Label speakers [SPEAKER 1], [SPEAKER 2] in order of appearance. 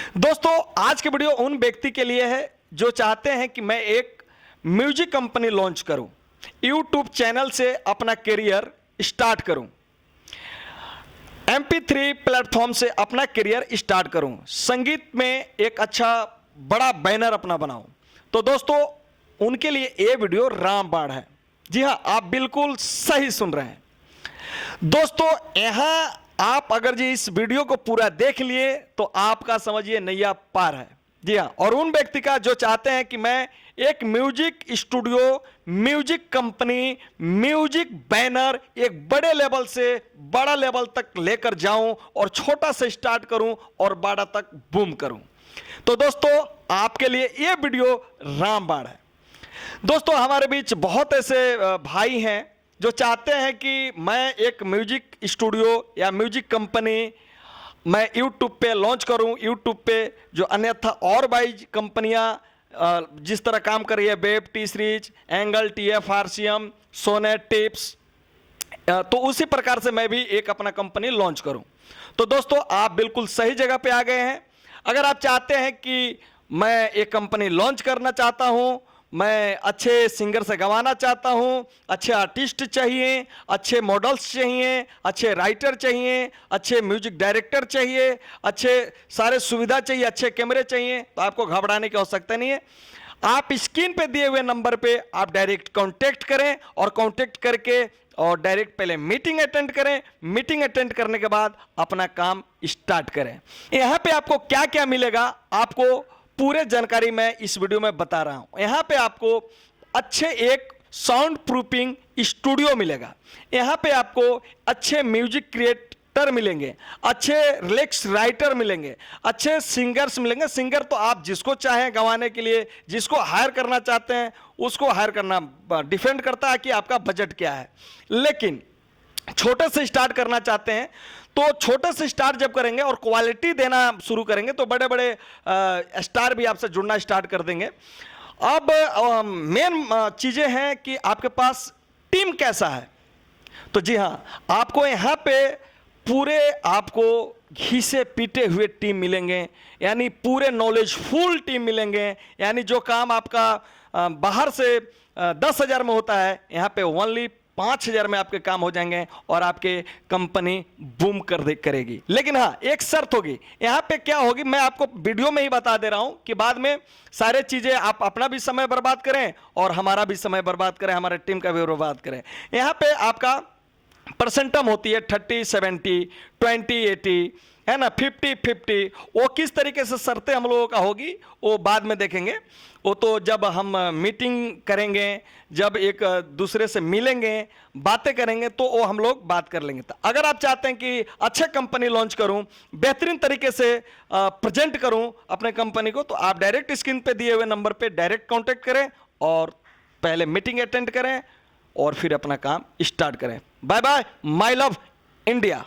[SPEAKER 1] दोस्तों, आज की वीडियो उन व्यक्ति के लिए है जो चाहते हैं कि मैं एक म्यूजिक कंपनी लॉन्च करूं, यूट्यूब चैनल से अपना करियर स्टार्ट करूं, MP3 प्लेटफॉर्म से अपना करियर स्टार्ट करूं, संगीत में एक अच्छा बड़ा बैनर अपना बनाऊं। तो दोस्तों, उनके लिए ये वीडियो रामबाण है। जी हां, आप बिल्कुल सही सुन रहे हैं। दोस्तों, यहां आप अगर जी इस वीडियो को पूरा देख लिए तो आपका समझिए नैया पार है। जी हाँ, और उन व्यक्ति का जो चाहते हैं कि मैं एक music studio, music company, music banner एक बड़े लेवल से बड़ा लेवल तक लेकर जाऊं और छोटा से स्टार्ट करूं और बड़ा तक बूम करूं। तो दोस्तों, आपके लिए यह वीडियो रामबाण है। दोस्तों, हमारे बीच बहुत ऐसे भाई हैं जो चाहते हैं कि मैं एक म्यूजिक स्टूडियो या म्यूजिक कंपनी मैं यूट्यूब पे लॉन्च करूं। यूट्यूब पे जो अन्यथा और बाई कंपनियां जिस तरह काम कर रही है, web, T Series, angle, TF, RCM, सोनेट, टिप्स, तो उसी प्रकार से मैं भी एक अपना कंपनी लॉन्च करूं। तो दोस्तों, आप बिल्कुल सही जगह पे आ गए हैं। अगर आप चाहते हैं कि मैं एक कंपनी लॉन्च करना चाहता हूं, मैं अच्छे सिंगर से गवाना चाहता हूं, अच्छे आर्टिस्ट चाहिए, अच्छे मॉडल्स चाहिए, अच्छे राइटर चाहिए, अच्छे म्यूजिक डायरेक्टर चाहिए, अच्छे सारे सुविधा चाहिए, अच्छे कैमरे चाहिए, तो आपको घबराने की आवश्यकता नहीं है। आप स्क्रीन पे दिए हुए नंबर पे आप डायरेक्ट कांटेक्ट करें और कांटेक्ट करके और डायरेक्ट पहले मीटिंग अटेंड करें। मीटिंग अटेंड करने के बाद अपना काम स्टार्ट करें। यहां पे आपको क्या क्या मिलेगा, आपको पूरे जानकारी मैं इस वीडियो में बता रहा हूं। यहां पे आपको अच्छे एक साउंड प्रूफिंग स्टूडियो मिलेगा। यहां पे आपको अच्छे म्यूजिक क्रिएटर मिलेंगे, अच्छे लिरिक्स राइटर मिलेंगे, अच्छे सिंगर्स मिलेंगे। सिंगर तो आप जिसको चाहें गवाने के लिए, जिसको हायर करना चाहते हैं उसको हायर करना डिपेंड करता है कि आपका बजट क्या है। लेकिन छोटे से स्टार्ट करना चाहते हैं तो छोटे से स्टार्ट जब करेंगे और क्वालिटी देना शुरू करेंगे तो बड़े बड़े स्टार भी आपसे जुड़ना स्टार्ट कर देंगे। अब मेन चीजें हैं कि आपके पास टीम कैसा है। तो जी हाँ, आपको यहाँ पे पूरे आपको घी से पीटे हुए टीम मिलेंगे, यानी पूरे नॉलेजफुल टीम मिलेंगे। यानी जो काम आपका बाहर से 10,000 में होता है, यहाँ पे ओनली 5,000 में आपके काम हो जाएंगे और आपके कंपनी बूम करेगी। लेकिन हाँ, एक शर्त होगी। यहाँ पे क्या होगी मैं आपको वीडियो में ही बता दे रहा हूं कि बाद में सारे चीजें आप अपना भी समय बर्बाद करें और हमारा भी समय बर्बाद करें, हमारे टीम का भी बर्बाद करें। यहाँ पे आपका परसेंटम होती है 30-70, 20-80, है ना, 50-50। वो किस तरीके से शर्तें हम लोगों का होगी वो बाद में देखेंगे। वो तो जब हम मीटिंग करेंगे, जब एक दूसरे से मिलेंगे, बातें करेंगे, तो वो हम लोग बात कर लेंगे। तो अगर आप चाहते हैं कि अच्छे कंपनी लॉन्च करूं, बेहतरीन तरीके से प्रेजेंट करूं अपने कंपनी को, तो आप डायरेक्ट स्क्रीन पे दिए हुए नंबर पे डायरेक्ट कांटेक्ट करें और पहले मीटिंग अटेंड करें और फिर अपना काम स्टार्ट करें। Bye bye, my love India.